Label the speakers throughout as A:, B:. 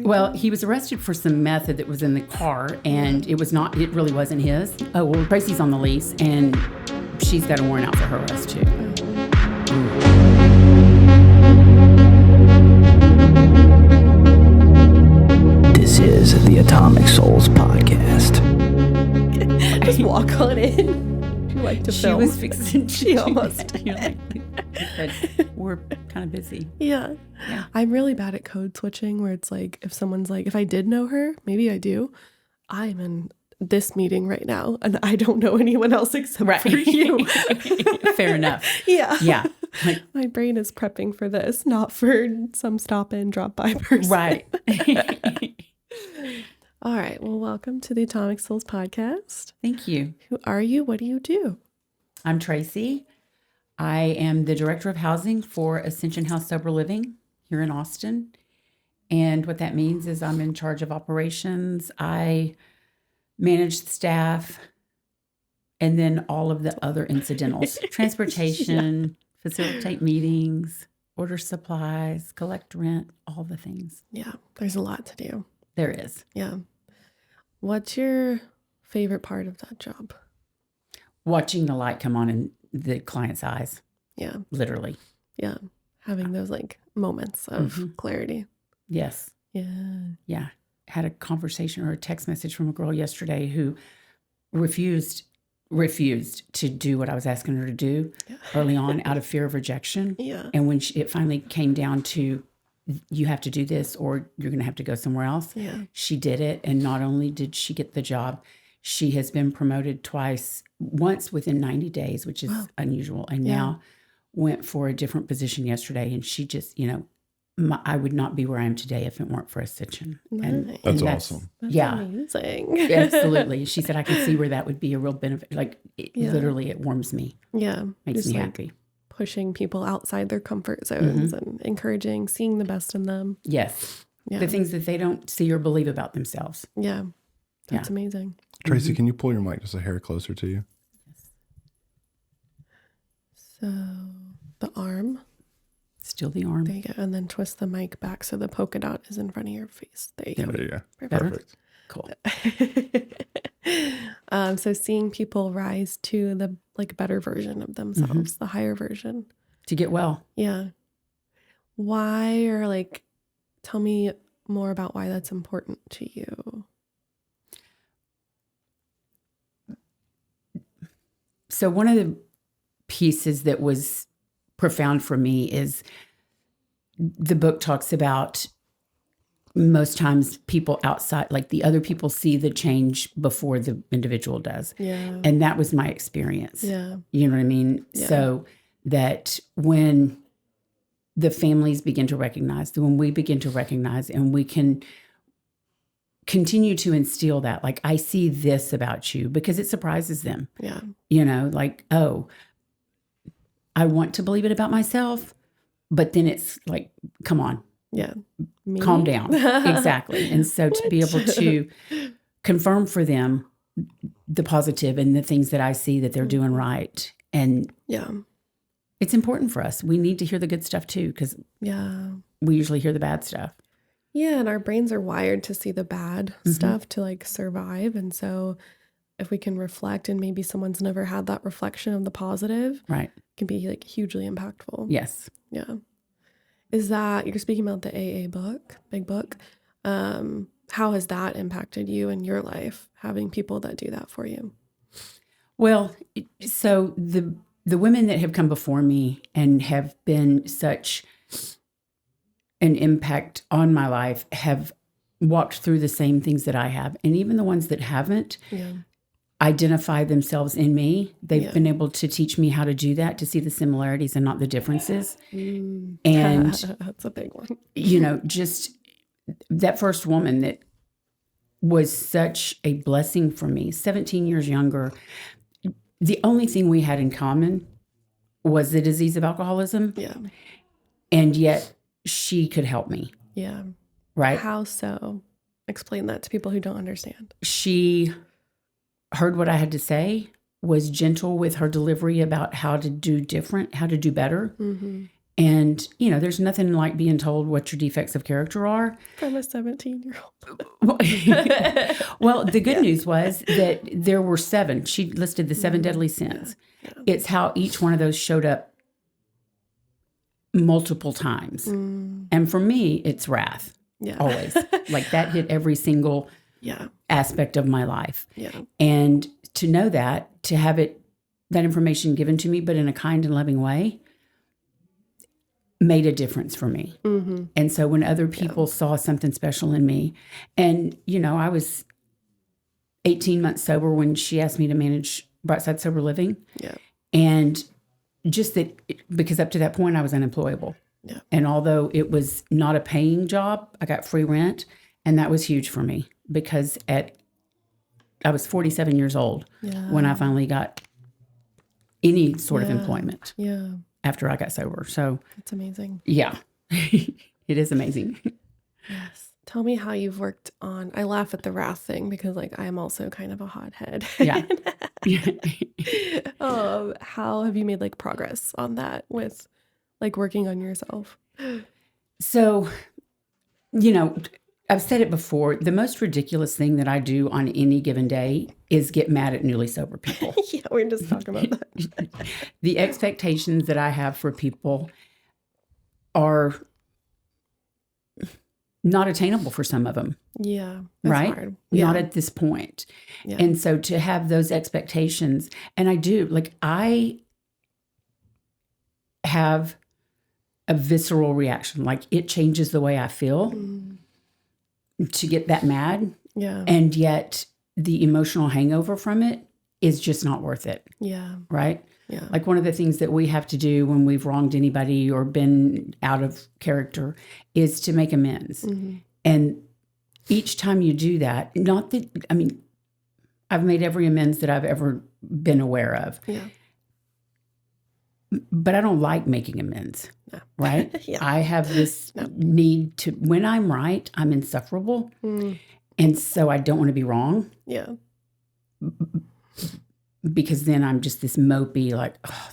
A: Well, he was arrested for some meth that was in the car, and it really wasn't his. Oh, well, Tracy's on the lease, and she's got a warrant out for her arrest, too.
B: This is the Atomic Souls Podcast.
C: Just walk on in. You like to film.
A: She was fixing
C: She almost
A: did. But we're kind of busy.
C: Yeah. I'm really bad at code switching where it's like, if someone's like, if I did know her, maybe I do. I'm in this meeting right now and I don't know anyone else except for you.
A: Fair enough.
C: Yeah.
A: Yeah.
C: My brain is prepping for this, not for some stop in, drop by person.
A: Right.
C: All right. Well, welcome to the Atomic Souls Podcast.
A: Thank you.
C: Who are you? What do you do?
A: I'm Tracy. I am the Director of Housing for Ascension House Sober Living here in Austin. And what that means is I'm in charge of operations. I manage the staff and then all of the other incidentals, transportation, facilitate meetings, order supplies, collect rent, all the things.
C: Yeah. There's a lot to do.
A: There is.
C: Yeah. What's your favorite part of that job?
A: Watching the light come on in the client's eyes.
C: Yeah.
A: Literally.
C: Yeah. Having those like moments of clarity.
A: Yes.
C: Yeah.
A: Yeah. Had a conversation or a text message from a girl yesterday who refused to do what I was asking her to do early on out of fear of rejection.
C: Yeah.
A: And when it finally came down to, you have to do this or you're going to have to go somewhere else, she did it. And not only did she get the job, she has been promoted twice, once within 90 days, which is unusual. And now went for a different position yesterday. And she just, I would not be where I am today if it weren't for Ascension.
C: Nice.
D: That's awesome.
C: That's
A: yeah.
C: amazing.
A: Absolutely. She said, I can see where that would be a real benefit. Like, literally, it warms me.
C: Yeah.
A: Makes
C: Just
A: me
C: like
A: happy.
C: pushing people outside their comfort zones and encouraging, seeing the best in them.
A: Yes.
C: Yeah.
A: The things that they don't see or believe about themselves.
C: Yeah. That's amazing.
D: Tracy, can you pull your mic just a hair closer to you?
C: So the arm.
A: Still the arm.
C: There you go. And then twist the mic back so the polka dot is in front of your face. There you go.
D: There you go.
C: Perfect.
D: Perfect.
C: Cool. So seeing people rise to the better version of themselves, the higher version.
A: To get well.
C: Yeah. Why, or tell me more about why that's important to you.
A: So one of the pieces that was profound for me is the book talks about most times people outside, like the other people see the change before the individual does.
C: Yeah.
A: And that was my experience.
C: Yeah.
A: You know what I mean?
C: Yeah.
A: So that when the families begin to recognize, when we begin to recognize and we can continue to instill that, like, I see this about you, because it surprises them.
C: Yeah.
A: Oh, I want to believe it about myself, but then it's like, come on.
C: Yeah. Me?
A: Calm down. Exactly. And so to be able to confirm for them the positive and the things that I see that they're doing right. And it's important for us. We need to hear the good stuff too, because we usually hear the bad stuff.
C: Yeah. And our brains are wired to see the bad stuff to survive. And so if we can reflect and maybe someone's never had that reflection of the positive,
A: right,
C: it can be hugely impactful.
A: Yes.
C: Yeah. Is that, you're speaking about the AA book, big book. How has that impacted you in your life, having people that do that for you?
A: Well, so the women that have come before me and have been such an impact on my life have walked through the same things that I have. And even the ones that haven't identify themselves in me, they've been able to teach me how to do that, to see the similarities and not the differences. And
C: that's a big one.
A: Just that first woman that was such a blessing for me, 17 years younger. The only thing we had in common was the disease of alcoholism.
C: Yeah.
A: And yet she could help me.
C: Yeah.
A: Right?
C: How so? Explain that to people who don't understand.
A: She heard what I had to say, was gentle with her delivery about how to do different, how to do better. And, there's nothing like being told what your defects of character are.
C: From a 17-year-old.
A: Well, the good news was that there were 7. She listed the 7 deadly sins.
C: Yeah.
A: It's how each one of those showed up multiple times. And for me, it's wrath.
C: Yeah.
A: Always. Like that hit every single
C: Yeah.
A: aspect of my life.
C: Yeah.
A: And to know that, to have that information given to me, but in a kind and loving way, made a difference for me.
C: Mm-hmm.
A: And so when other people saw something special in me, and, I was 18 months sober when she asked me to manage Brightside Sober Living.
C: Yeah.
A: And just that, because up to that point I was unemployable.
C: Yeah.
A: And although it was not a paying job, I got free rent. And that was huge for me because I was 47 years old when I finally got any sort of employment.
C: Yeah.
A: After I got sober. So
C: That's amazing.
A: yeah, it is amazing.
C: Yes. Tell me how you've worked on, I laugh at the wrath thing because I am also kind of a hothead.
A: Yeah.
C: How have you made progress on that with working on yourself?
A: So, I've said it before, the most ridiculous thing that I do on any given day is get mad at newly sober people.
C: Yeah, we were just talking about that.
A: The expectations that I have for people are not attainable for some of them.
C: Yeah. That's
A: Right?
C: hard.
A: Not
C: Yeah.
A: at this point.
C: Yeah.
A: And so to have those expectations, and I do, I have a visceral reaction. It changes the way I feel to get that mad.
C: Yeah.
A: And yet the emotional hangover from it is just not worth it.
C: Yeah.
A: Right?
C: Yeah.
A: One of the things that we have to do when we've wronged anybody or been out of character is to make amends.
C: Mm-hmm.
A: And each time you do that, I've made every amends that I've ever been aware of.
C: Yeah.
A: But I don't like making amends.
C: No.
A: Right?
C: Yeah.
A: I have this need to, when I'm right, I'm insufferable. And so I don't want to be wrong.
C: Yeah.
A: Because then I'm just this mopey,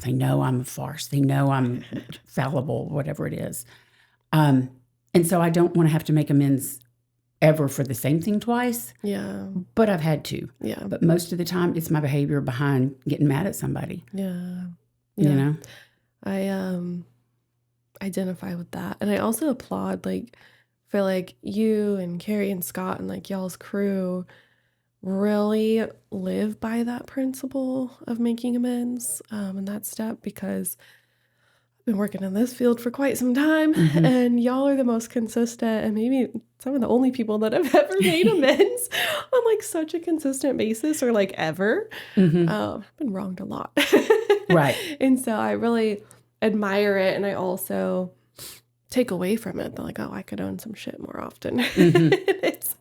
A: they know I'm a farce. They know I'm fallible, whatever it is. And so I don't want to have to make amends ever for the same thing twice.
C: Yeah.
A: But I've had to.
C: Yeah.
A: But most of the time, it's my behavior behind getting mad at somebody.
C: Yeah. Yeah. I identify with that. And I also applaud for you and Carrie and Scott and y'all's crew really live by that principle of making amends and that step because I've been working in this field for quite some time and y'all are the most consistent and maybe some of the only people that have ever made amends on such a consistent basis or ever. I've been wronged a lot.
A: Right.
C: And so I really admire it. And I also take away from it that I could own some shit more often. It's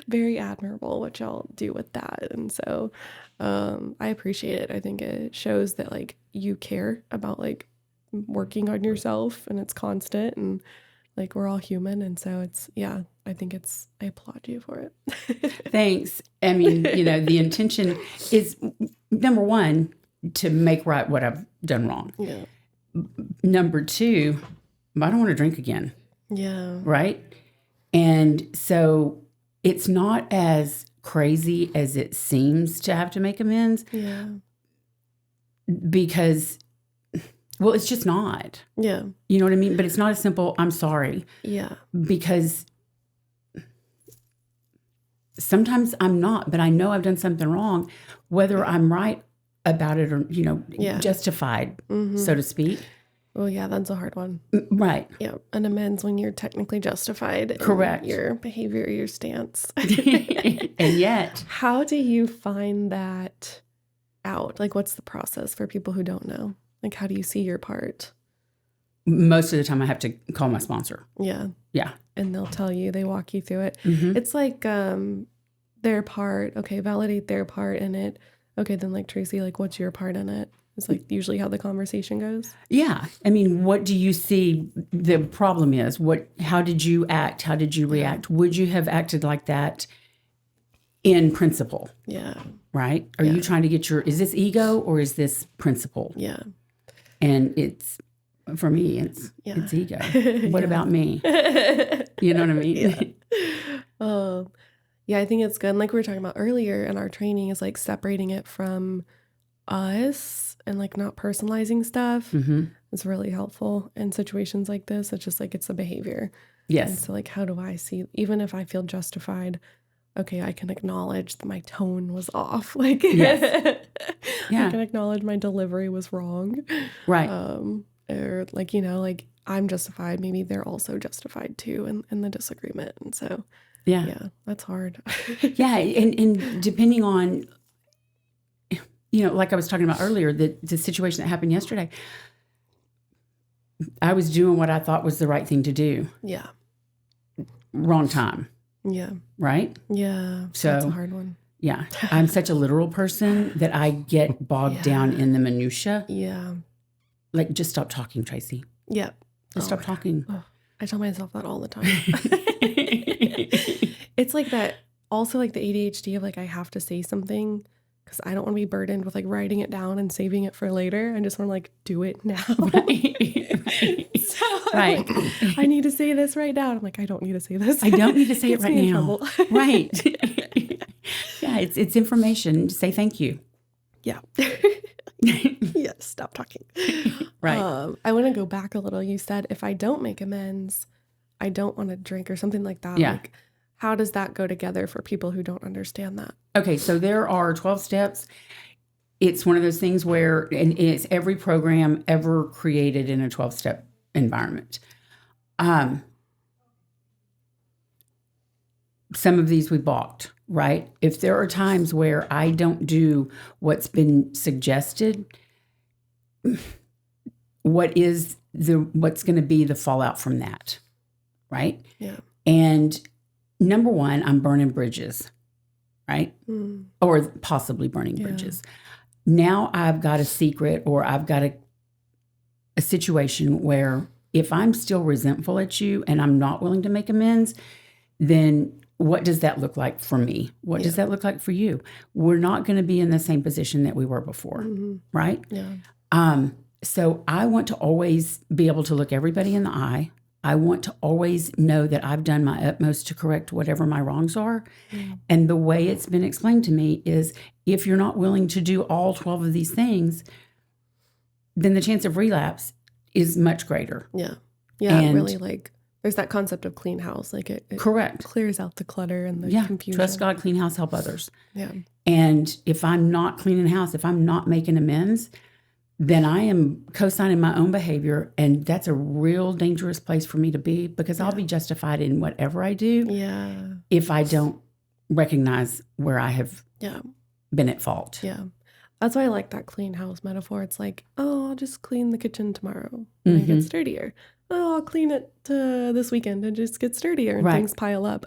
C: very admirable what y'all do with that. And so I appreciate it. I think it shows that you care about working on yourself and it's constant and we're all human. And so I applaud you for it.
A: Thanks. The intention is, number one, to make right what I've done wrong.
C: Yeah.
A: Number two, I don't want to drink again.
C: Yeah.
A: Right? And so it's not as crazy as it seems to have to make amends.
C: Yeah.
A: Because, it's just not.
C: Yeah.
A: You know what I mean? But it's not as simple, I'm sorry.
C: Yeah.
A: Because sometimes I'm not, but I know I've done something wrong, whether I'm right about it or, justified, so to speak.
C: Well, yeah, that's a hard one.
A: Right.
C: Yeah. An amends when you're technically justified. in
A: Correct.
C: Your behavior, your stance.
A: And yet.
C: How do you find that out? What's the process for people who don't know? How do you see your part?
A: Most of the time I have to call my sponsor.
C: Yeah.
A: Yeah.
C: And they'll tell you, they walk you through it. It's their part. Okay, validate their part in it. Okay, then Tracy, what's your part in it? It's usually how the conversation goes.
A: Yeah. What do you see the problem is? How did you act? How did you react? Would you have acted like that in principle?
C: Yeah.
A: Right? Are you trying to get is this ego or is this principle?
C: Yeah.
A: And it's For me, it's ego. What about me?
C: Yeah.
A: You know what I mean?
C: Yeah, I think it's good. And like we were talking about earlier in our training is like separating it from us and like not personalizing stuff.
A: Mm-hmm.
C: It's really helpful in situations like this. It's just like it's a behavior.
A: Yes.
C: And so like how do I see, even if I feel justified, okay, I can acknowledge that my tone was off. Like
A: Yes. Yeah.
C: I can acknowledge my delivery was wrong.
A: Right.
C: Or like, you know, like I'm justified. Maybe they're also justified too in the disagreement. And so yeah, that's hard.
A: Yeah. And depending on, you know, like I was talking about earlier, the situation that happened yesterday, I was doing what I thought was the right thing to do.
C: Yeah.
A: Wrong time.
C: Yeah.
A: Right?
C: Yeah.
A: So
C: that's a hard one.
A: Yeah. I'm such a literal person that I get bogged down in the minutia.
C: Yeah.
A: Like, just stop talking, Tracy.
C: Yeah.
A: Just stop talking.
C: Oh, I tell myself that all the time. It's like that, also like the ADHD of like, I have to say something because I don't want to be burdened with like writing it down and saving it for later. I just want to like do it now.
A: Right.
C: So
A: Right.
C: like, I need to say this right now. I'm like, I don't need to say this.
A: I don't need to say it
C: Gets
A: right
C: me in
A: now.
C: trouble.
A: Right. Yeah, it's information. Say thank you.
C: Yeah. Yeah, stop talking.
A: Right.
C: I want to go back a little. You said if I don't make amends, I don't want to drink or something like that.
A: Yeah.
C: Like, how does that go together for people who don't understand that?
A: Okay, so there are 12 steps. It's one of those things where, and it's every program ever created in a 12-step environment. Some of these we balked, right? If there are times where I don't do what's been suggested, what's going to be the fallout from that, right?
C: Yeah.
A: And number one, I'm burning bridges, right?
C: Mm.
A: Or possibly burning bridges. Now I've got a secret, or I've got a situation where if I'm still resentful at you and I'm not willing to make amends, then what does that look like for me? What does that look like for you? We're not going to be in the same position that we were before, right?
C: Yeah.
A: So I want to always be able to look everybody in the eye. I want to always know that I've done my utmost to correct whatever my wrongs are.
C: Mm.
A: And the way it's been explained to me is if you're not willing to do all 12 of these things, then the chance of relapse is much greater.
C: Yeah. Yeah.
A: And
C: really, like, there's that concept of clean house. Like, it
A: correct.
C: clears out the clutter and the confusion.
A: Trust God, clean house, help others.
C: Yeah.
A: And if I'm not cleaning the house, if I'm not making amends, then I am co-signing my own behavior. And that's a real dangerous place for me to be, because I'll be justified in whatever I do if I don't recognize where I have been at fault.
C: Yeah. That's why I like that clean house metaphor. It's like, oh, I'll just clean the kitchen tomorrow and it gets sturdier. Oh, I'll clean it this weekend and just get sturdier, and things pile up.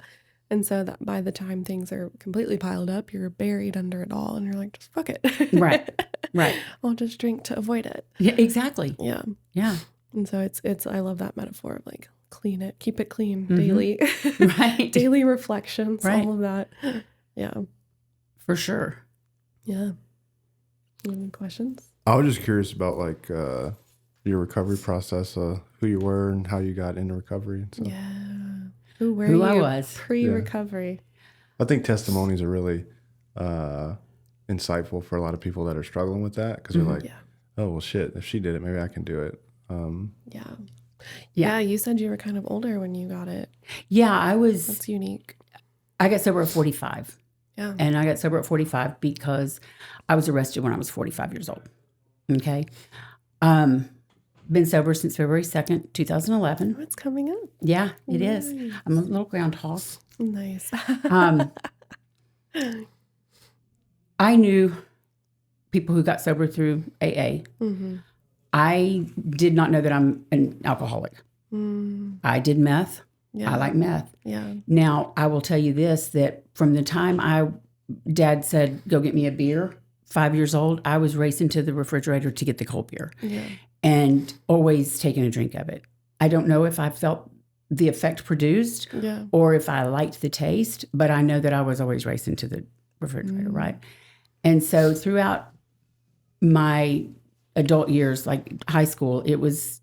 C: And so that by the time things are completely piled up, you're buried under it all, and you're like, just fuck it.
A: Right.
C: I'll just drink to avoid it.
A: Yeah, exactly.
C: Yeah.
A: Yeah.
C: And so it's I love that metaphor of like, clean it, keep it clean daily.
A: Right.
C: Daily reflections,
A: Right.
C: all of that. Yeah.
A: For sure.
C: Yeah. Any questions?
D: I was just curious about like your recovery process, who you were and how you got into recovery and stuff.
C: Yeah. Who were
A: Who
C: you
A: I was.
C: pre-recovery?
D: I think testimonies are really insightful for a lot of people that are struggling with that, because they're like, oh, well, shit, if she did it, maybe I can do it.
C: Yeah, you said you were kind of older when you got it.
A: Yeah, I was.
C: That's unique.
A: I got sober at 45.
C: Yeah.
A: And I got sober at 45 because I was arrested when I was 45 years old. Okay. Been sober since February 2nd, 2011.
C: Oh, it's coming up.
A: Yeah, it is. I'm a little groundhog.
C: Nice.
A: I knew people who got sober through AA. I did not know that I'm an alcoholic. I did meth.
C: Yeah.
A: I like meth.
C: Yeah.
A: Now, I will tell you this, that from the time Dad said, go get me a beer, 5 years old, I was racing to the refrigerator to get the cold beer and always taking a drink of it. I don't know if I felt the effect produced or if I liked the taste, but I know that I was always racing to the refrigerator, right? And so throughout my adult years, like high school, it was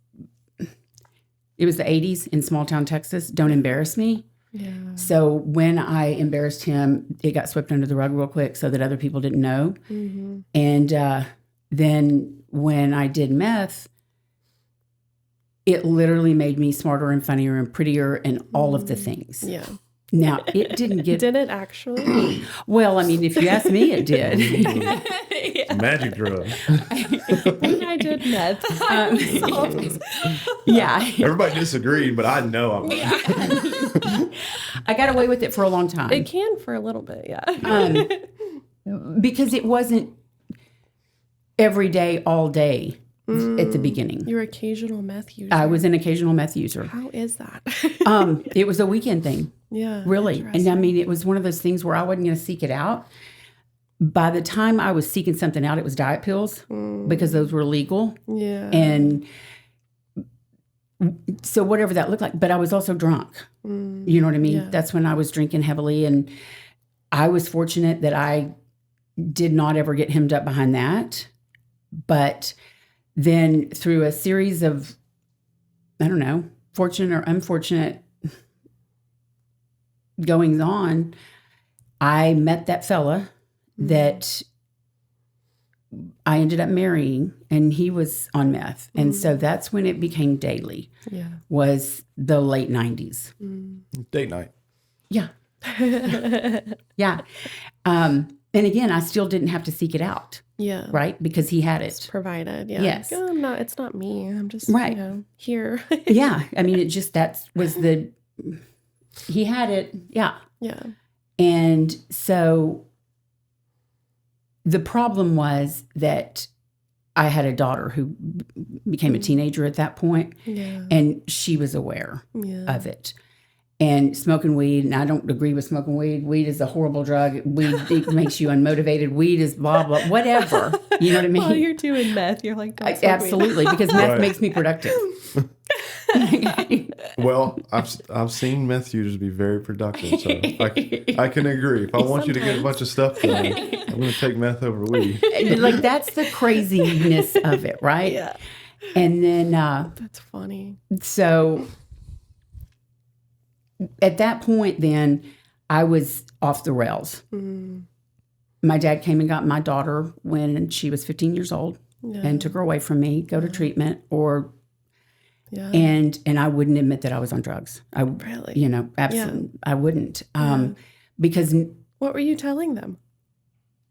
A: it was the 80s in small town Texas. Don't embarrass me.
C: Yeah.
A: So when I embarrassed him, it got swept under the rug real quick so that other people didn't know.
C: Mm-hmm.
A: And then when I did meth, it literally made me smarter and funnier and prettier and all of the things.
C: Yeah.
A: Now, it didn't get...
C: Did it actually?
A: Well, I mean, if you ask me, it did.
D: Magic drug.
C: When I did meth.
A: Yeah.
D: Everybody disagreed, but I know I'm right.
A: I got away with it for a long time.
C: It can for a little bit, yeah.
A: Because it wasn't every day, all day at the beginning.
C: You're occasional meth user.
A: I was an occasional meth user.
C: How is that?
A: It was a weekend thing.
C: Yeah.
A: Really. And I mean, it was one of those things where I wasn't going to seek it out. By the time I was seeking something out, it was diet pills because those were legal.
C: Yeah.
A: And so whatever that looked like, but I was also drunk. You know what I mean?
C: Yeah.
A: That's when I was drinking heavily. And I was fortunate that I did not ever get hemmed up behind that. But then through a series of, I don't know, fortunate or unfortunate goings on, I met that fella that I ended up marrying, and he was on meth. And so that's when it became daily, was the late 90s.
D: Date night.
A: Yeah. Yeah. And again, I still didn't have to seek it out.
C: Yeah.
A: Right? Because he had it.
C: Provided. Yeah.
A: Yes.
C: Like, oh, it's not me. I'm just,
A: Right.
C: Here.
A: Yeah. I mean, he had it. Yeah.
C: Yeah.
A: And so the problem was that I had a daughter who became a teenager at that point, and she was aware of it. And smoking weed, and I don't agree with smoking weed. Weed is a horrible drug. Weed it makes you unmotivated. Weed is blah, blah, whatever. You know what I mean?
C: While you're doing meth, you're like, don't smoke weed.
A: Absolutely, because meth
D: Right.
A: makes me productive.
D: Well, I've seen meth users be very productive, so I can agree. If I want you to get a bunch of stuff done, I'm going to take meth over weed.
A: Like, that's the craziness of it, right?
C: Yeah.
A: And then,
C: That's funny.
A: so at that point, then I was off the rails. My dad came and got my daughter when she was 15 years old and took her away from me, go to treatment, or and I wouldn't admit that I was on drugs.
C: Really?
A: Absolutely, I wouldn't, because
C: What were you telling them?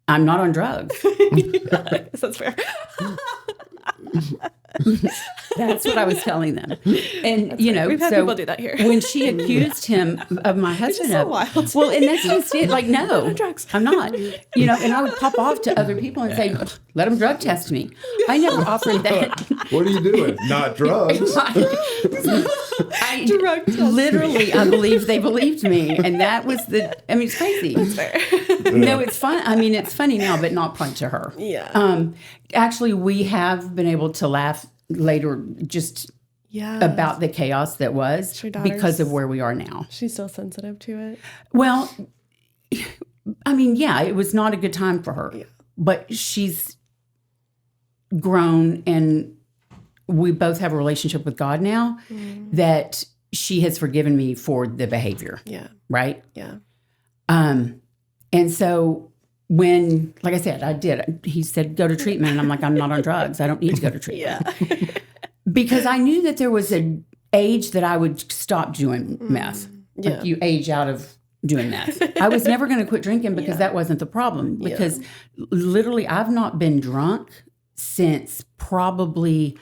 A: I'm not on drugs.
C: That's fair.
A: That's what I was telling them. And,
C: We've had people do that here.
A: when she accused him of my husband,
C: so wild.
A: well, and that's just it. Like, no,
C: on drugs.
A: I'm not. And I would pop off to other people and say, let them drug test me. I never offered that.
D: What are you doing? Not drugs.
A: I
C: Drug test.
A: literally, I believe they believed me. And that was it's crazy. No, it's fun. I mean, it's funny now, but not fun to her.
C: Yeah.
A: Actually, we have been able to laugh later just about the chaos that was because of where we are now.
C: She's still sensitive to it.
A: Well, I mean, yeah, it was not a good time for her, but she's grown, and we both have a relationship with God now that she has forgiven me for the behavior.
C: Yeah.
A: Right?
C: Yeah.
A: And so when, like I said, he said, go to treatment. And I'm like, I'm not on drugs. I don't need to go to treatment.
C: Yeah.
A: Because I knew that there was an age that I would stop doing meth. Like you age out of doing meth. I was never going to quit drinking because that wasn't the problem. Because literally I've not been drunk since probably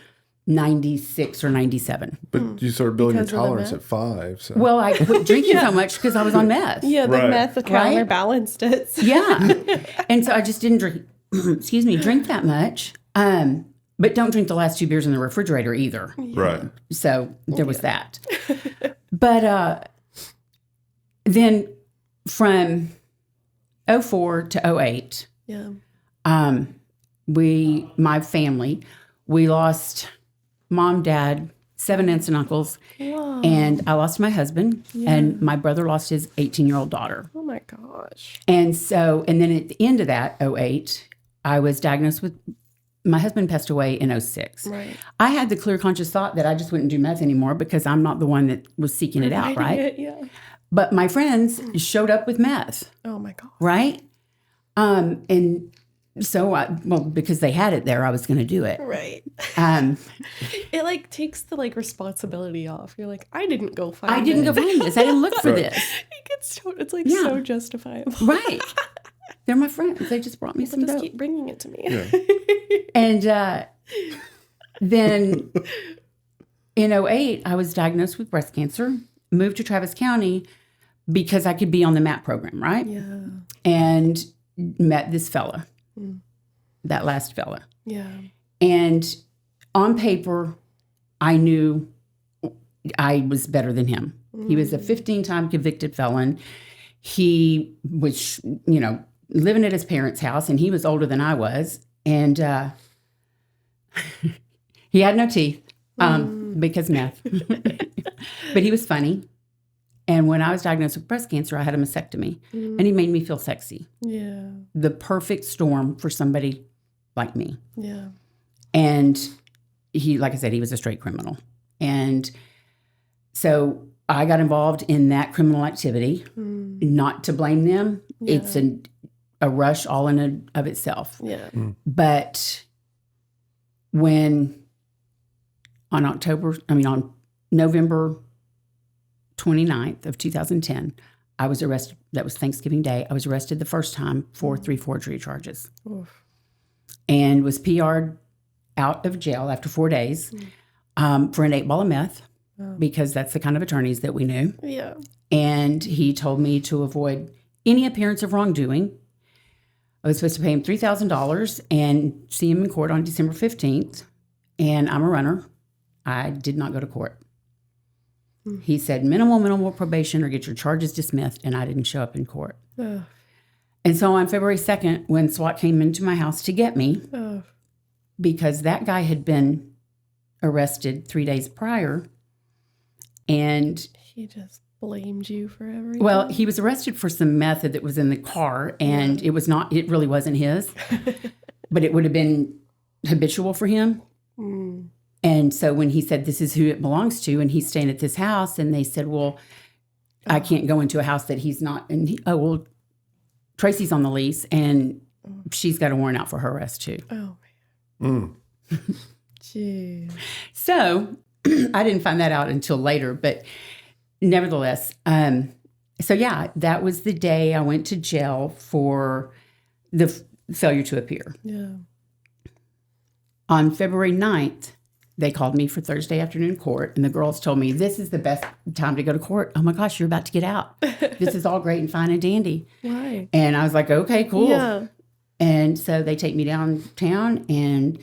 A: 96 or 97.
D: But you started building
C: Because
D: your
C: of the
D: tolerance
C: meth?
D: at 5. So.
A: Well, I quit drinking so much because I was on meth.
C: Yeah, the
D: Right.
C: meth counterbalanced it.
A: Yeah. And so I just didn't drink that much. But don't drink the last 2 beers in the refrigerator either.
D: Right.
A: So there was that. But then from 04 to 08, my family, we lost mom, dad, 7 aunts and uncles, and I lost my husband, and my brother lost his 18-year-old daughter.
C: Oh my gosh.
A: And then at the end of that, 08, I was diagnosed with my husband passed away in 2006.
C: Right.
A: I had the clear conscious thought that I just wouldn't do meth anymore because I'm not the one that was seeking it out, right?
C: Yeah.
A: But my friends showed up with meth,
C: Oh my God.
A: right? And so, because they had it there, I was going to do it.
C: Right.
A: Um,
C: It like takes the like responsibility off. You're like, I didn't go find it.
A: I didn't go find this. I didn't look for
D: Right.
A: this.
C: It's like
A: Yeah.
C: so justifiable.
A: Right. They're my friends. They just brought me some
C: Just
A: dope.
C: keep bringing it to me.
D: Yeah.
A: And then in 2008, I was diagnosed with breast cancer, moved to Travis County because I could be on the MAP program, right?
C: Yeah.
A: And met this fella, that last fella.
C: Yeah.
A: And on paper, I knew I was better than him. He was a 15-time convicted felon. He was, living at his parents' house, and he was older than I was. And he had no teeth because meth. But he was funny. And when I was diagnosed with breast cancer, I had a mastectomy. And he made me feel sexy.
C: Yeah.
A: The perfect storm for somebody like me.
C: Yeah.
A: And he, like I said, he was a straight criminal. And so I got involved in that criminal activity, not to blame them.
C: Yeah.
A: It's a rush all in and of itself.
C: Yeah.
A: But when on November 29th of 2010, I was arrested. That was Thanksgiving Day. I was arrested the first time for 3 forgery charges.
C: Oof.
A: And was PR'd out of jail after 4 days for an 8 ball of meth, because that's the kind of attorneys that we knew.
C: Yeah.
A: And he told me to avoid any appearance of wrongdoing. I was supposed to pay him $3,000 and see him in court on December 15th. And I'm a runner. I did not go to court. He said minimal probation or get your charges dismissed, and I didn't show up in court.
C: Ugh.
A: And so on February 2nd, when SWAT came into my house to get me,
C: Ugh.
A: because that guy had been arrested 3 days prior, and
C: He just blamed you for everything.
A: well, he was arrested for some meth that was in the car, and it really wasn't his, but it would have been habitual for him. And so when he said, this is who it belongs to, and he's staying at this house, and they said, well, I can't go into a house that he's not. And Tracy's on the lease, and she's got a warrant out for her arrest too.
C: Oh,
D: Mm.
C: jeez.
A: So I didn't find that out until later, but nevertheless, so yeah, that was the day I went to jail for the failure to appear.
C: Yeah.
A: On February 9th, they called me for Thursday afternoon court, and the girls told me, this is the best time to go to court. Oh my gosh, you're about to get out. This is all great and fine and dandy.
C: Why?
A: And I was like, okay, cool.
C: Yeah.
A: And so they take me downtown, and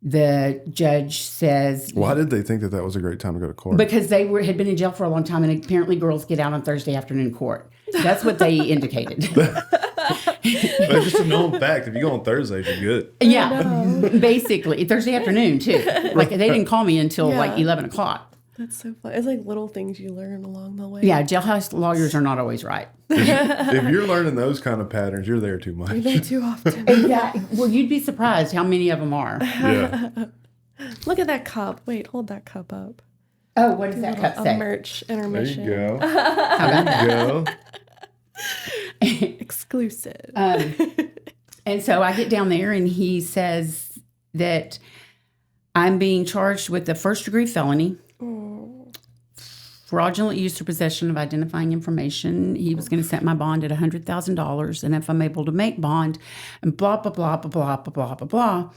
A: the judge says,
D: Why did they think that was a great time to go to court?
A: because they had been in jail for a long time, and apparently girls get out on Thursday afternoon court. That's what they indicated.
D: That's just a known fact. If you go on Thursdays, you're good.
A: Yeah, basically. Thursday afternoon, too. Like, they didn't call me until like 11 o'clock.
C: That's so fun. It's like little things you learn along the way.
A: Yeah, jailhouse lawyers are not always right.
D: If you're learning those kind of patterns, you're there too much.
C: You're there too often.
A: Exactly. Well, you'd be surprised how many of them are.
D: Yeah.
C: Look at that cup. Wait, hold that cup up.
A: Oh, what does that cup
C: A
A: say?
C: merch
D: There
C: intermission.
D: you go.
A: How about
D: There
A: that?
D: you go.
C: Exclusive.
A: And so I get down there, and he says that I'm being charged with a first-degree felony, fraudulent use or possession of identifying information. He was going to set my bond at $100,000, and if I'm able to make bond, and blah, blah, blah, blah, blah, blah, blah, blah.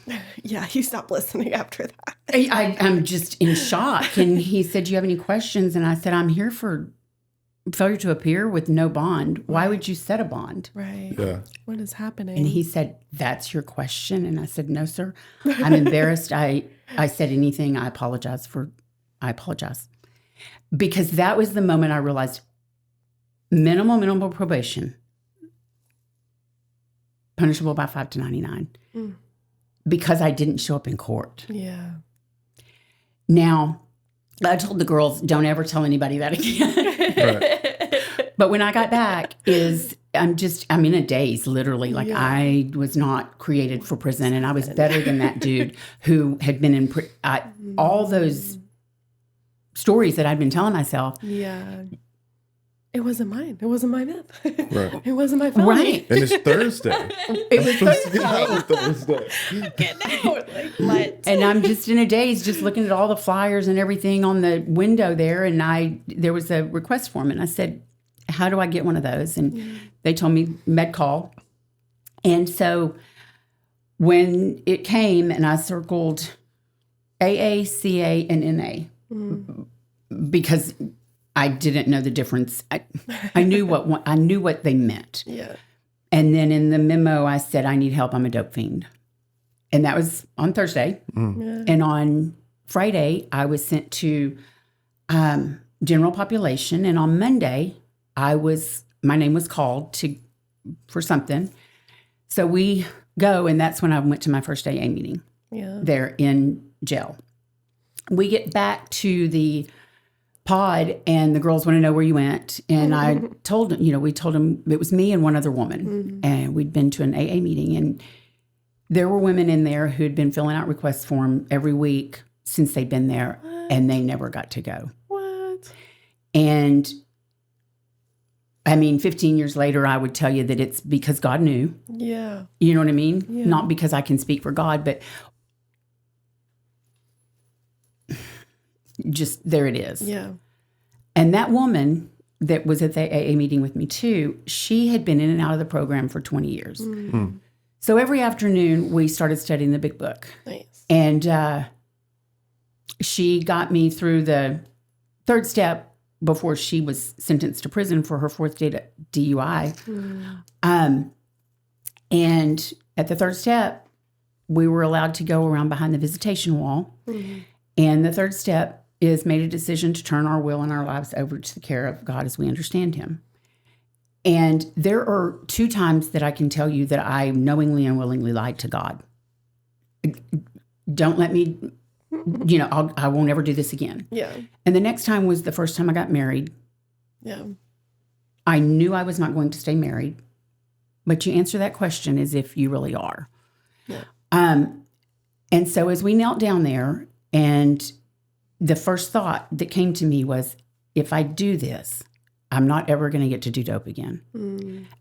C: Yeah, you stopped listening after that.
A: I'm just in shock. And he said, do you have any questions? And I said, I'm here for failure to appear with no bond. Why would you set a bond?
C: Right.
D: Yeah.
C: What is happening?
A: And he said, that's your question? And I said, no, sir. I'm embarrassed. I said anything. I apologize. Because that was the moment I realized minimal probation, punishable by 5 to 99, because I didn't show up in court.
C: Yeah.
A: Now, I told the girls, don't ever tell anybody that again.
D: Right.
A: But when I got back, I'm in a daze, literally. Like I was not created for prison, and I was better than that dude who had been in all those stories that I'd been telling myself.
C: Yeah. It wasn't mine. It wasn't my meth.
D: Right.
C: It wasn't my felony.
A: Right.
D: And it's Thursday.
A: It was
D: Thursday.
C: Get out. Like, what?
A: And I'm just in a daze, just looking at all the flyers and everything on the window there. And there was a request form, and I said, how do I get one of those? And they told me MedCall. And so when it came, and I circled AA, CA, and NA because I didn't know the difference. I knew what they meant.
C: Yeah.
A: And then in the memo, I said, I need help. I'm a dope fiend. And that was on Thursday.
C: Yeah.
A: And on Friday, I was sent to general population. And on Monday, my name was called for something. So we go, and that's when I went to my first AA meeting there in jail. We get back to the pod, and the girls want to know where you went. And I told them, we told them it was me and one other woman. And we'd been to an AA meeting, and there were women in there who'd been filling out request form every week since they'd been there, and they never got to go.
C: What?
A: And 15 years later, I would tell you that it's because God knew.
C: Yeah.
A: You know what I mean?
C: Yeah.
A: Not because I can speak for God, but just there it is.
C: Yeah.
A: And that woman that was at the AA meeting with me too, she had been in and out of the program for 20 years. So every afternoon we started studying the big book.
C: Nice.
A: And she got me through the third step before she was sentenced to prison for her fourth DUI. And at the third step, we were allowed to go around behind the visitation wall. And the third step is made a decision to turn our will and our lives over to the care of God as we understand him. And there are 2 times that I can tell you that I knowingly and willingly lied to God. Don't let me, I won't ever do this again.
C: Yeah.
A: And the next time was the first time I got married.
C: Yeah.
A: I knew I was not going to stay married, but you answer that question as if you really are.
C: Yeah.
A: And so as we knelt down there, and the first thought that came to me was, if I do this, I'm not ever going to get to do dope again.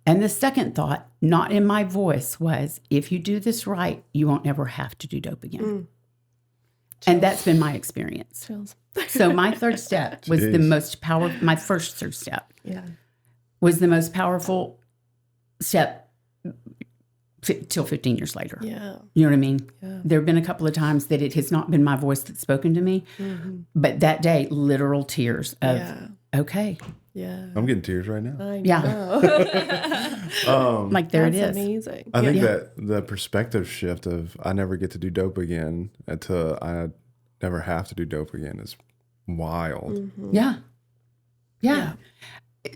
A: And the second thought, not in my voice, was, if you do this right, you won't ever have to do dope again. And that's been my experience.
C: Chills.
A: So my third step was the most powerful, my first third step was the most powerful step till 15 years later.
C: Yeah.
A: You know what I mean?
C: Yeah.
A: There have been a couple of times that it has not been my voice that's spoken to me, but that day, literal tears of, okay.
C: Yeah.
D: I'm getting tears right now.
C: I
A: Yeah.
C: know.
A: Like there it
C: That's
A: is.
C: amazing.
D: I think that the perspective shift of I never get to do dope again until I never have to do dope again is wild.
A: Yeah. Yeah.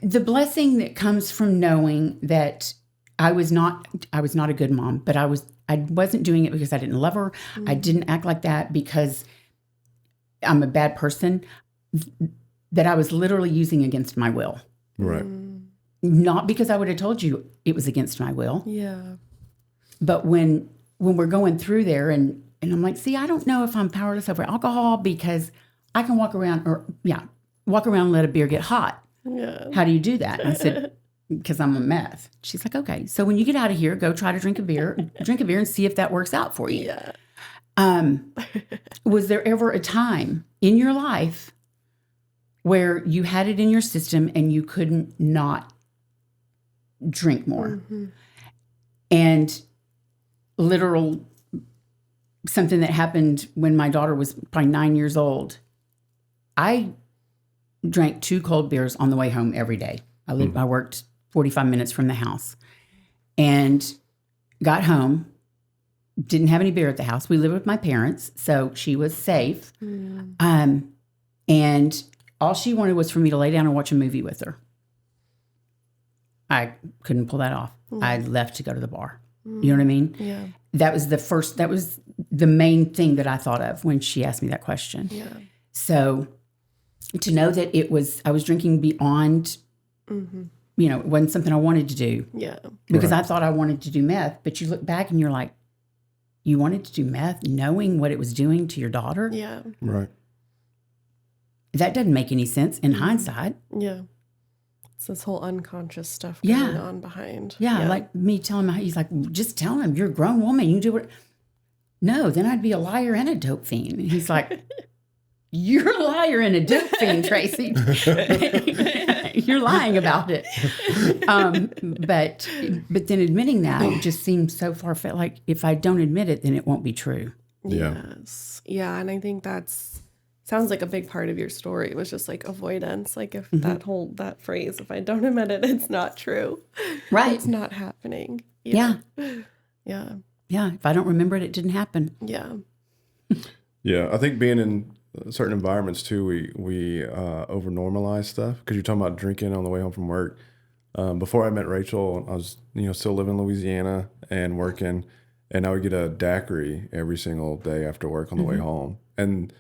A: The blessing that comes from knowing that I was not a good mom, but I wasn't doing it because I didn't love her. I didn't act like that because I'm a bad person, that I was literally using against my will.
D: Right.
A: Not because I would have told you it was against my will.
C: Yeah.
A: But when we're going through there and I'm like, see, I don't know if I'm powerless over alcohol because I can walk around and let a beer get hot.
C: Yeah.
A: How do you do that? And I said, because I'm a meth. She's like, okay. So when you get out of here, go try to drink a beer and see if that works out for you.
C: Yeah.
A: Was there ever a time in your life where you had it in your system and you couldn't not drink more? And literal something that happened when my daughter was probably 9 years old. I drank 2 cold beers on the way home every day. I worked 45 minutes from the house and got home, didn't have any beer at the house. We lived with my parents, so she was safe. And all she wanted was for me to lay down and watch a movie with her. I couldn't pull that off. I left to go to the bar. You know what I mean?
C: Yeah.
A: That was the main thing that I thought of when she asked me that question.
C: Yeah.
A: So to know that I was drinking beyond You know, it wasn't something I wanted to do.
C: Yeah.
A: Because I thought I wanted to do meth. But you look back and you're like, you wanted to do meth knowing what it was doing to your daughter?
C: Yeah.
D: Right.
A: That doesn't make any sense in hindsight.
C: Yeah. It's this whole unconscious stuff going on behind.
A: Yeah, like me telling him, he's like, just tell him, you're a grown woman. You do what. No, then I'd be a liar and a dope fiend. And he's like, you're a liar and a dope fiend, Tracy. You're lying about it. But then admitting that just seems so far-fetched. Like, if I don't admit it, then it won't be true.
C: Yes. Yeah, and I think sounds like a big part of your story. It was just like avoidance. Like if that phrase, if I don't admit it, it's not true.
A: Right.
C: It's not happening.
A: Yeah.
C: Yeah.
A: Yeah. If I don't remember it, it didn't happen.
C: Yeah.
D: Yeah. I think being in certain environments too, we over normalize stuff, because you're talking about drinking on the way home from work. Before I met Rachel, I was, still living in Louisiana and working, and I would get a daiquiri every single day after work on the way home. And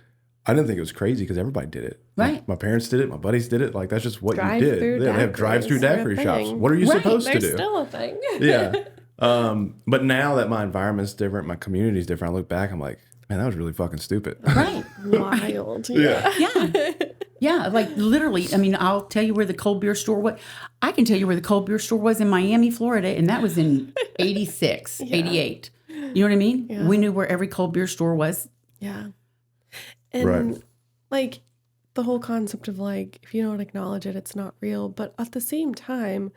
D: I didn't think it was crazy because everybody did it.
A: Right.
D: My parents did it. My buddies did it. Like, that's just what you
C: Drive-through
D: did. They have drive-through daiquiri
C: are a
D: shops.
C: thing.
D: What are you supposed to
C: They're
D: do?
C: still a thing.
D: Yeah. But now that my environment's different, my community's different, I look back, I'm like, man, that was really fucking stupid.
A: Right.
C: Wild.
D: Yeah.
A: Yeah. Yeah. Like, literally, I mean, I'll tell you where the cold beer store was. I can tell you where the cold beer store was in Miami, Florida, and that was in 86, 88. You know what I mean?
C: Yeah.
A: We knew where every cold beer store was.
C: Yeah. And like the whole concept of like, if you don't acknowledge it, it's not real. But at the same time,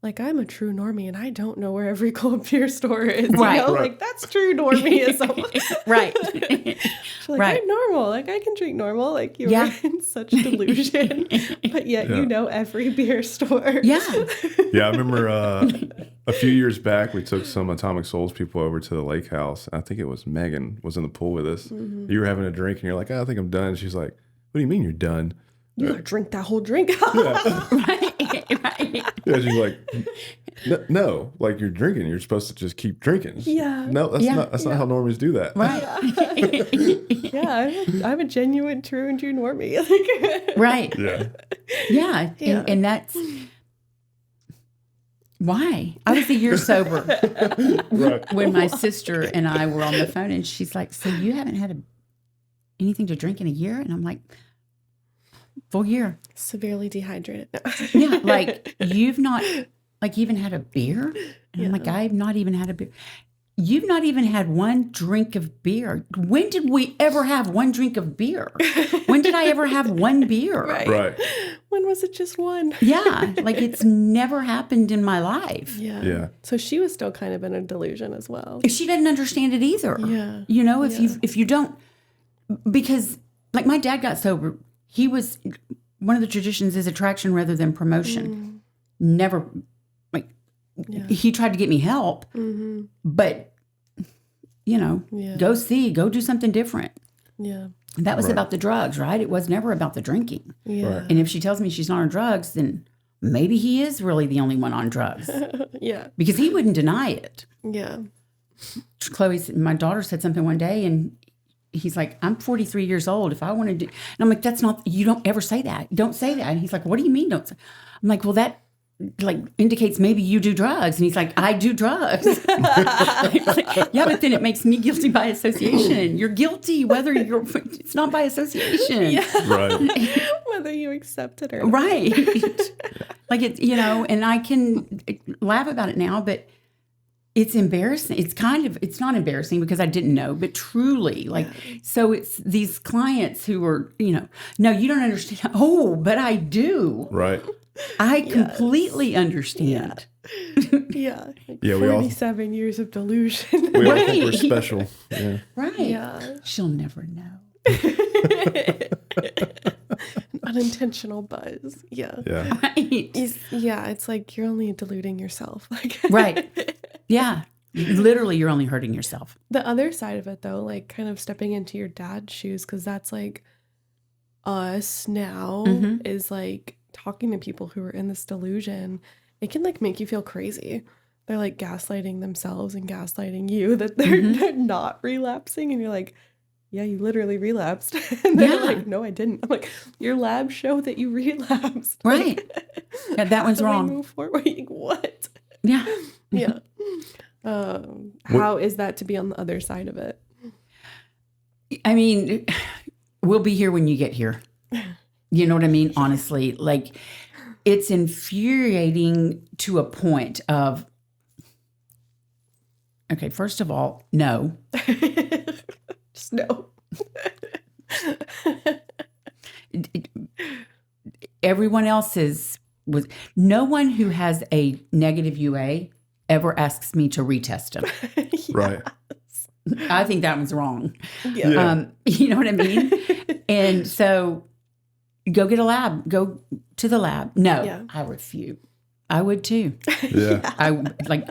C: like, I'm a true normie and I don't know where every cold beer store is.
A: Right.
C: You know? Like, that's true normieism.
A: Right.
C: She's like,
A: Right.
C: I'm normal. Like, I can drink normal. Like, you're
A: Yeah.
C: in such delusion. But yet you know every beer store.
A: Yeah.
D: Yeah, I remember a few years back, we took some Atomic Souls people over to the lake house. I think it was Megan was in the pool with us. You were having a drink and you're like, I think I'm done. She's like, what do you mean you're done?
C: You gotta drink that whole drink.
A: Right.
D: Yeah, she's like, no, like, you're drinking. You're supposed to just keep drinking.
C: Yeah.
D: No, that's not how normies do that.
A: Right.
C: Yeah, I'm a genuine, true and true normie.
A: Right.
D: Yeah.
A: Yeah.
C: Yeah.
A: And that's why. I was a year sober
D: Right.
A: when my sister and I were on the phone, and she's like, so you haven't had anything to drink in a year? And I'm like, full year.
C: Severely dehydrated.
A: Yeah. Like, you've not even had a beer? And I'm like, I've not even had a beer. You've not even had one drink of beer. When did we ever have one drink of beer? When did I ever have one beer?
D: Right.
C: When was it just one?
A: Yeah. Like, it's never happened in my life.
D: Yeah.
C: So she was still kind of in a delusion as well.
A: She didn't understand it either.
C: Yeah.
A: You know, if you don't, because like my dad got sober, he was, one of the traditions is attraction rather than promotion. Never, like, he tried to get me help, but, go do something different.
C: Yeah.
A: That was about the drugs, right? It was never about the drinking.
C: Yeah.
A: And if she tells me she's not on drugs, then maybe he is really the only one on drugs
C: Yeah.
A: because he wouldn't deny it.
C: Yeah.
A: Chloe, my daughter said something one day, and he's like, I'm 43 years old. If I want to do, and I'm like, that's not, you don't ever say that. Don't say that. And he's like, what do you mean don't say? I'm like, well, that like indicates maybe you do drugs. And he's like, I do drugs. Like, yeah, but then it makes me guilty by association. You're guilty whether it's not by association.
C: Yeah.
D: Right.
C: Whether you accept it or not.
A: Right. Like, it's, and I can laugh about it now, but it's embarrassing. It's not embarrassing because I didn't know, but truly, like, so it's these clients who are, no, you don't understand. Oh, but I do.
D: Right.
A: I completely understand.
C: Yeah. Like
D: Yeah, we all-
C: 47 years of delusion.
D: We all think we're special. Yeah.
A: Right.
C: Yeah.
A: She'll never know.
C: An unintentional buzz. Yeah.
D: Yeah.
A: Right.
C: It's like you're only deluding yourself. Like
A: Right. Yeah. Literally, you're only hurting yourself.
C: The other side of it, though, like kind of stepping into your dad's shoes, because that's like us now, is like talking to people who are in this delusion. It can like make you feel crazy. They're like gaslighting themselves and gaslighting you that they're not relapsing. And you're like, yeah, you literally relapsed. And they're
A: Yeah.
C: like, no, I didn't. I'm like, your labs show that you relapsed.
A: Right. Yeah, that one's
C: How do we
A: wrong.
C: move forward? Like, what?
A: Yeah.
C: Yeah. How is that to be on the other side of it?
A: I mean, we'll be here when you get here. You know what I mean? Honestly, like it's infuriating to a point of, okay, first of all, no.
C: Just no.
A: Everyone else no one who has a negative UA ever asks me to retest them.
D: Right.
A: I think that was wrong.
C: Yeah.
A: You know what I mean? And so go get a lab, go to the lab. No,
C: Yeah.
A: I refute. I would too.
D: Yeah.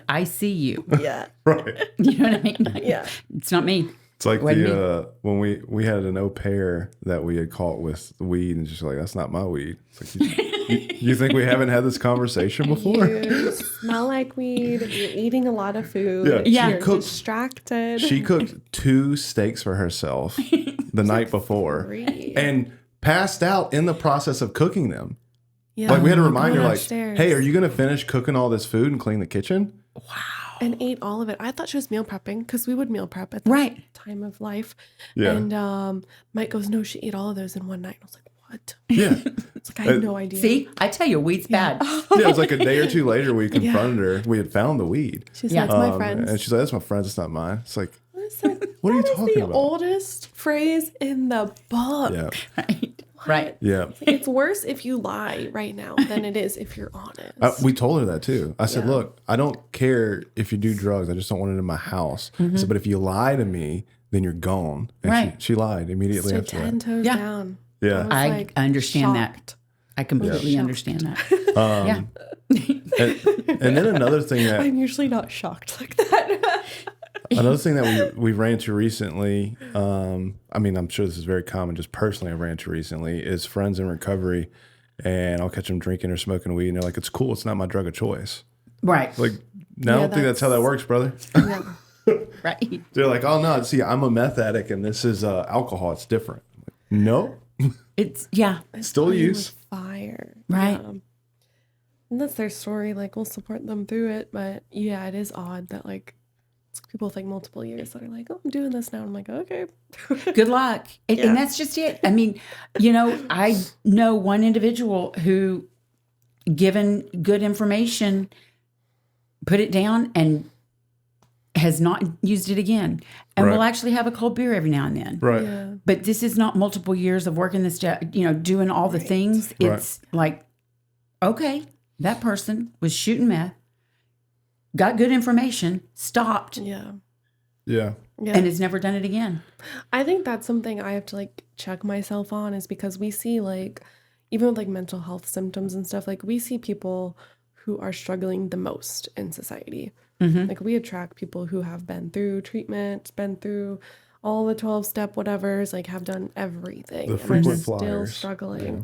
A: I see you.
C: Yeah.
D: Right.
A: You know what I mean? Like,
C: Yeah.
A: it's not me.
D: It's like
A: Wasn't
D: when we had an au pair that we had caught with weed, and just like, that's not my weed. It's like, you think we haven't had this conversation before?
C: You smell like weed. You're eating a lot of food.
D: Yeah,
A: Yeah.
C: You're distracted.
D: She cooked 2 steaks for herself the night before
C: Great.
D: and passed out in the process of cooking them.
C: Yeah.
D: Like we had to remind her,
C: Going
D: like,
C: upstairs.
D: hey, are you going to finish cooking all this food and clean the kitchen?
C: And ate all of it. I thought she was meal prepping because we would meal prep at that
A: Right.
C: time of life.
D: Yeah.
C: And Mike goes, no, she ate all of those in one night. I was like, what?
D: Yeah.
C: It's like, I had no idea.
A: See, I tell you, weed's bad.
D: Yeah, it was like a day or two later we confronted her. We had found the weed.
C: She said,
A: Yeah.
C: it's my friend's.
D: And she's like, that's my friend's, it's not mine. It's like,
C: I said,
D: what are you
C: that is
D: talking
C: the
D: about?
C: oldest phrase in the book.
D: yeah.
A: Right. Right.
D: Yeah.
C: It's worse if you lie right now than it is if you're honest.
D: We told her that too. I said,
C: Yeah.
D: look, I don't care if you do drugs. I just don't want it in my house. I said, but if you lie to me, then you're gone. And
A: Right.
D: she lied immediately
C: Stood
D: after
C: 10
D: that.
C: toes
A: Yeah.
C: down.
D: Yeah.
C: was
A: I
C: like,
A: understand
C: shocked.
A: that. I completely
C: Yeah.
A: understand that.
D: Yeah. And then another thing that
C: I'm usually not shocked like that.
D: Another thing that we ran into recently, I mean, I'm sure this is very common, just personally I ran into recently, is friends in recovery, and I'll catch them drinking or smoking weed, and they're like, it's cool, it's not my drug of choice.
A: Like,
D: Like, no, I
C: Yeah,
D: don't think that's how that works, brother.
C: Yeah.
A: right.
D: They're like, oh, no, see, I'm a meth addict, and this is alcohol, it's different. I'm like, no,
A: It's, yeah.
D: still
C: Playing
D: use.
C: with fire.
A: Right.
C: Yeah. And that's their story. Like, we'll support them through it. But yeah, it is odd that, like, people think multiple years that are like, oh, I'm doing this now. I'm like, okay.
A: Good luck. And,
C: Yeah.
A: and that's just it. I mean, you know, I know one individual who, given good information, put it down and has not used it again. And
D: Right.
A: will actually have a cold beer every now and then.
D: Right.
C: Yeah.
A: But this is not multiple years of working this job, you know, doing all the things.
D: Right.
A: It's like, okay, that person was shooting meth, got good information, stopped,
C: Yeah.
D: Yeah.
C: Yeah.
A: and has never done it again.
C: I think that's something I have to like check myself on, is because we see, like, even with like mental health symptoms and stuff, like we see people who are struggling the most in society.
A: Mhm.
C: Like, we attract people who have been through treatment, been through all the 12-step whatevers, like have done everything,
D: The
C: and are
D: frequent
C: still
D: flyers.
C: struggling.
D: Yeah.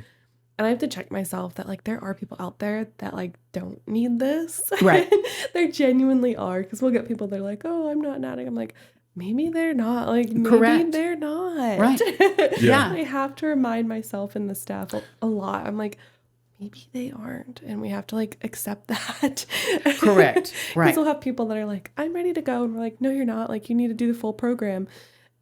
C: And I have to check myself that, like, there are people out there that, like, don't need this.
A: Right.
C: There genuinely are, because we'll get people that are like, oh, I'm not an addict. I'm like, maybe they're not. Like, maybe
A: Correct.
C: they're not.
A: Right. Yeah.
C: I have to remind myself and the staff a lot. I'm like, maybe they aren't. And we have to, like, accept that.
A: Correct. Right.
C: Because we'll have people that are like, I'm ready to go. And we're like, no, you're not. Like, you need to do the full program.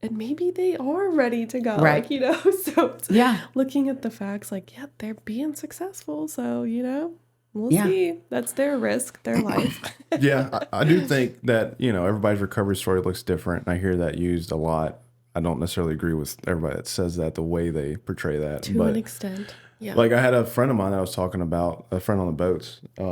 C: And maybe they are ready to go.
A: Right.
C: Like, you know, so it's
A: Yeah.
C: looking at the facts, like, yeah, they're being successful. So, you know, we'll
A: Yeah.
C: see. That's their risk, their life.
D: Yeah, I do think that, you know, everybody's recovery story looks different. And I hear that used a lot. I don't necessarily agree with everybody that says that, the way they portray that.
C: To an extent. Yeah.
D: Like, I had a friend of mine that I was talking about, a friend on the boats. I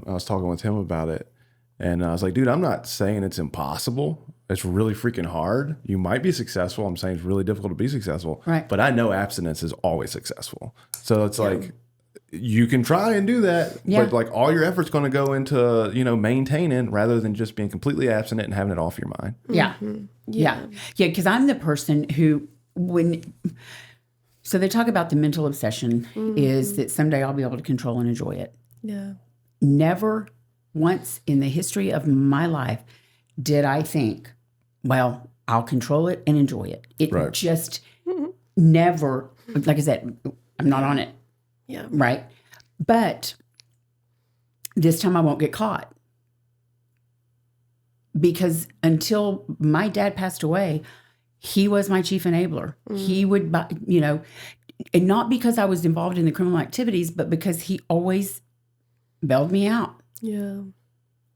D: was talking with him about it. And I was like, dude, I'm not saying it's impossible. It's really freaking hard. You might be successful. I'm saying it's really difficult to be successful.
A: Right.
D: But I know abstinence is always successful. So it's like, you can try and do that.
A: Yeah.
D: But like, all your effort's going to go into, you know, maintaining, rather than just being completely abstinent and having it off your mind.
A: Yeah. Yeah. Yeah. Because I'm the person who, so they talk about the mental obsession is that someday I'll be able to control and enjoy it.
C: Yeah.
A: Never once in the history of my life did I think, well, I'll control it and enjoy it. It
D: Right.
A: just never, like I said, I'm not on it.
C: Yeah.
A: Right. But this time I won't get caught. Because until my dad passed away, he was my chief enabler. He would, and not because I was involved in the criminal activities, but because he always bailed me out.
C: Yeah.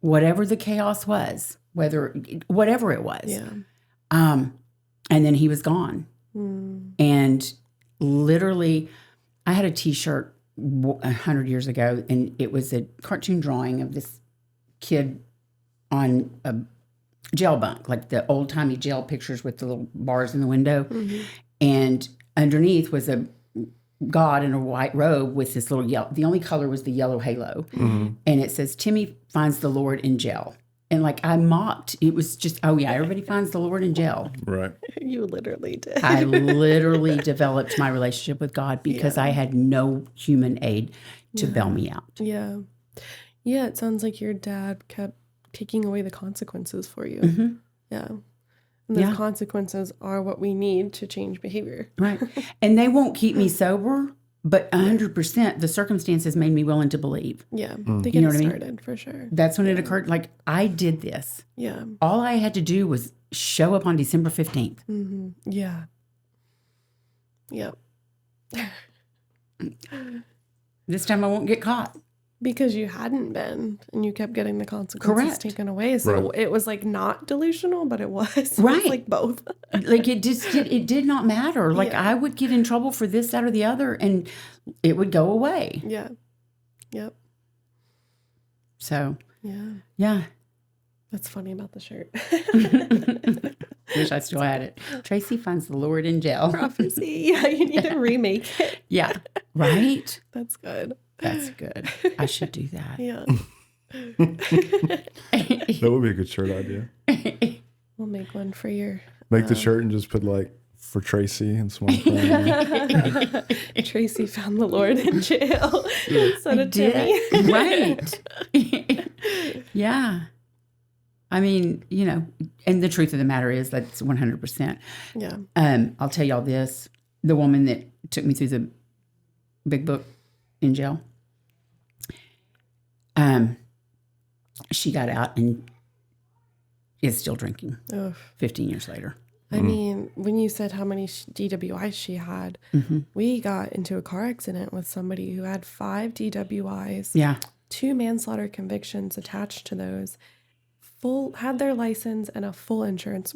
A: Whatever the chaos was, whatever it was.
C: Yeah.
A: And then he was gone. And literally, I had a T-shirt 100 years ago, and it was a cartoon drawing of this kid on a jail bunk, like the old-timey jail pictures with the little bars in the window. And underneath was a God in a white robe with this little yellow. The only color was the yellow halo. And it says, Timmy finds the Lord in jail. And like I mocked. It was just, oh yeah, everybody finds the Lord in jail.
D: Right.
C: You literally did.
A: I literally developed my relationship with God because I had no human aid to bail me out.
C: Yeah. Yeah, it sounds like your dad kept taking away the consequences for you. Yeah. And those consequences are what we need to change behavior.
A: Right. And they won't keep me sober, but 100% the circumstances made me willing to believe.
C: Yeah. They get
A: know
C: it
A: what I mean?
C: started for sure.
A: That's when it occurred. Like, I did this.
C: Yeah.
A: All I had to do was show up on December 15th.
C: Yeah. Yep.
A: This time I won't get caught.
C: Because you hadn't been, and you kept getting the consequences
A: Correct.
C: taken away. So it was like not delusional, but it was. It was like both.
A: Like it did not matter. Like
C: Yeah.
A: I would get in trouble for this, that, or the other, and it would go away.
C: Yeah. Yep.
A: So,
C: Yeah. That's funny about the shirt.
A: wish I still had it. Tracy finds the Lord in jail.
C: Prophecy. Yeah, you need to remake it.
A: Yeah. Right?
C: That's good.
A: That's good. I should do that.
C: Yeah.
D: That would be a good shirt idea.
C: We'll make one for your
D: Make the shirt and just put like for Tracy and small print.
C: Tracy found the Lord in jail. So did Timmy.
A: Right. Yeah. I mean, and the truth of the matter is that's 100%.
C: Yeah.
A: I'll tell y'all this. The woman that took me through the big book in jail, she got out and is still drinking
C: Ugh.
A: 15 years later.
C: I mean, when you said how many DWIs she had, we got into a car accident with somebody who had 5 DWIs,
A: Yeah.
C: 2 manslaughter convictions attached to those, had their license and a full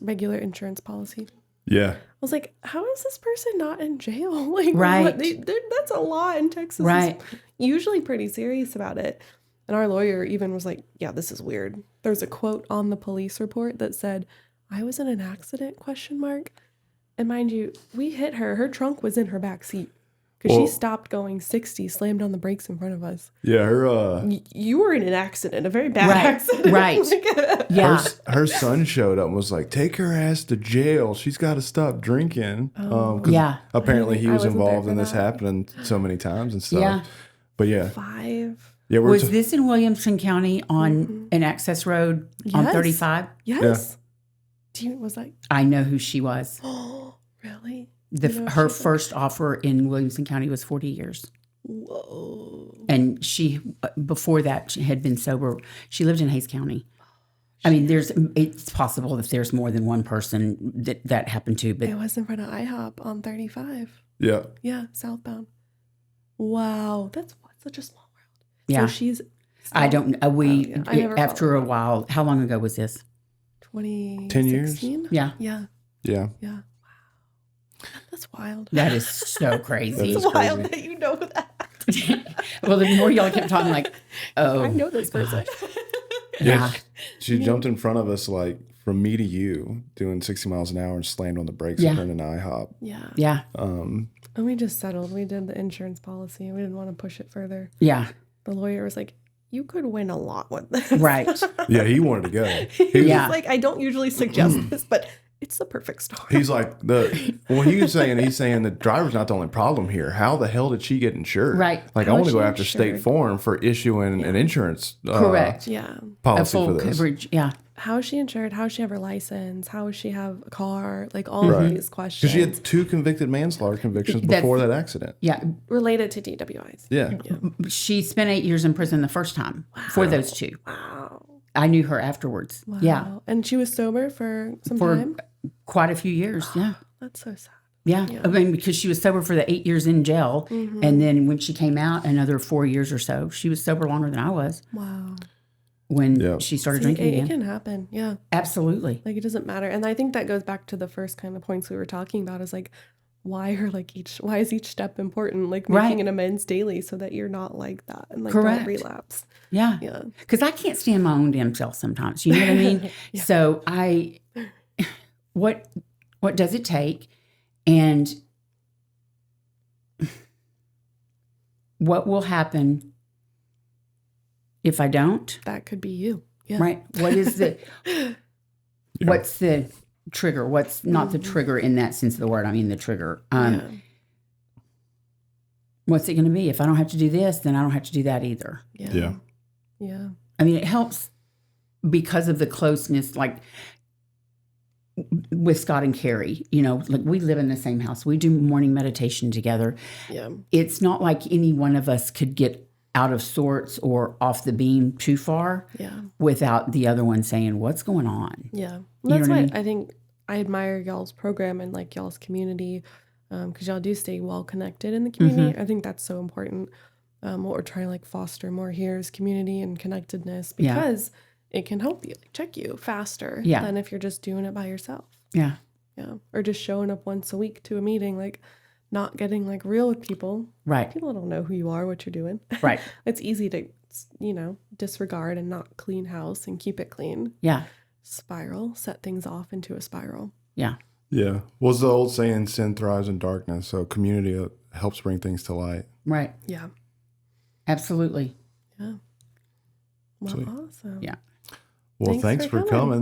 C: regular insurance policy.
D: Yeah.
C: I was like, how is this person not in jail? Like,
A: Right.
C: That's a law in Texas.
A: Right.
C: Is usually pretty serious about it. And our lawyer even was like, yeah, this is weird. There's a quote on the police report that said, I was in an accident, ? And mind you, we hit her. Her trunk was in her back seat because she stopped going 60, slammed on the brakes in front of us.
D: Yeah, her
C: You were in an accident, a very bad accident.
A: Right. Yeah.
D: her son showed up and was like, "Take her ass to jail. She's got to stop drinking." 'Cause
A: Yeah.
D: apparently he
C: I
D: was
C: wasn't there
D: involved
C: for
D: in this
C: that.
D: happening so many times and stuff.
A: Yeah.
D: But yeah,
C: 5.
D: yeah,
A: Was this in Williamson County on an access road on
C: Yes.
A: 35?
C: Yes. Was that?
A: I know who she was.
C: Oh, really?
A: Her first offer in Williamson County was 40 years.
C: Whoa.
A: And she, before that, she had been sober. She lived in Hayes County. I mean, it's possible that there's more than one person that happened to, but
C: It was in front of IHOP on 35.
D: yeah,
C: Yeah, southbound. Wow, that's such a small world.
A: yeah.
C: So she's.
A: I don't know.
C: yeah. I never
A: After a
C: followed.
A: while, how long ago was this?
C: 2016?
D: 10 years?
A: Yeah.
C: Yeah.
D: yeah.
C: Yeah. Wow. That's wild.
A: That is so crazy.
C: It's wild that you know that.
A: Well, the more y'all kept talking, like, oh.
C: I know this person.
A: Yeah.
D: She jumped in front of us like from me to you, doing 60 miles an hour and slammed on the brakes
A: Yeah.
D: and turned into IHOP.
C: Yeah.
A: Yeah.
C: And we just settled. We did the insurance policy. We didn't want to push it further.
A: Yeah.
C: The lawyer was like, you could win a lot with this.
A: Right.
D: Yeah, he wanted to go.
C: He was
A: Yeah.
C: like, I don't usually suggest this, but it's the perfect storm.
D: He's like he's saying the driver's not the only problem here. How the hell did she get insured?
A: Right.
D: Like I
C: How
D: want to
C: is
D: go
C: she
D: after State
C: insured?
D: Farm for issuing an insurance
A: Correct.
C: Yeah.
A: A
D: policy
A: full
D: for this.
A: coverage. Yeah.
C: how is she insured? How does she have her license? How does she have a car? Like all
D: Right.
C: of these questions.
D: Because she had 2 convicted manslaughter convictions
A: That's-
D: before that accident.
A: Yeah.
C: related to DWIs.
D: Yeah.
A: She spent 8 years in prison the first time for those 2.
C: Wow.
A: I knew her afterwards.
C: Wow.
A: Yeah.
C: And she was sober for some
A: For
C: time?
A: quite a few years. Yeah.
C: That's so sad.
A: Yeah. I mean, because she was sober for the 8 years in jail.
C: Mm-hmm.
A: And then when she came out, another 4 years or so, she was sober longer than I was
C: Wow.
A: when she started drinking
C: It
A: again.
C: can happen. Yeah.
A: Absolutely.
C: Like it doesn't matter. And I think that goes back to the first kind of points we were talking about is like, why is each step important? Like making
A: Right.
C: an amends daily so that you're not like that and like
A: Correct.
C: don't relapse.
A: Yeah.
C: Yeah.
A: Because I can't stand my own damn self sometimes. You know what I mean? So what does it take? And what will happen if I don't?
C: That could be you. Yeah.
A: Right? What is the what's the trigger? What's not the trigger in that sense of the word? I mean the trigger.
C: Yeah.
A: What's it going to be? If I don't have to do this, then I don't have to do that either.
C: Yeah.
D: Yeah.
C: Yeah.
A: I mean, it helps because of the closeness, like with Scott and Carrie, you know, like we live in the same house. We do morning meditation together.
C: Yeah.
A: It's not like any one of us could get out of sorts or off the beam too far
C: Yeah.
A: without the other one saying, what's going on?
C: Yeah.
A: You
C: That's
A: know what
C: why
A: I mean?
C: I think I admire y'all's program and like y'all's community because y'all do stay well connected in the community.
A: Mm-hmm.
C: I think that's so important. What we're trying to like foster more here is community and connectedness
A: Yeah.
C: because it can help you like, check you faster
A: Yeah.
C: than if you're just doing it by yourself.
A: Yeah.
C: Yeah. Or just showing up once a week to a meeting, like not getting like real with people.
A: Right.
C: People don't know who you are, what you're doing.
A: Right.
C: It's easy to, disregard and not clean house and keep it clean.
A: Yeah.
C: Spiral, set things off into a spiral.
A: Yeah.
D: Yeah. What's the old saying, sin thrives in darkness. So community helps bring things to light.
A: Right.
C: Yeah.
A: Absolutely.
C: Yeah. Well,
D: Sweet.
C: awesome.
A: Yeah.
D: Well,
C: Thanks
D: thanks
C: for
D: for
C: coming.
D: coming.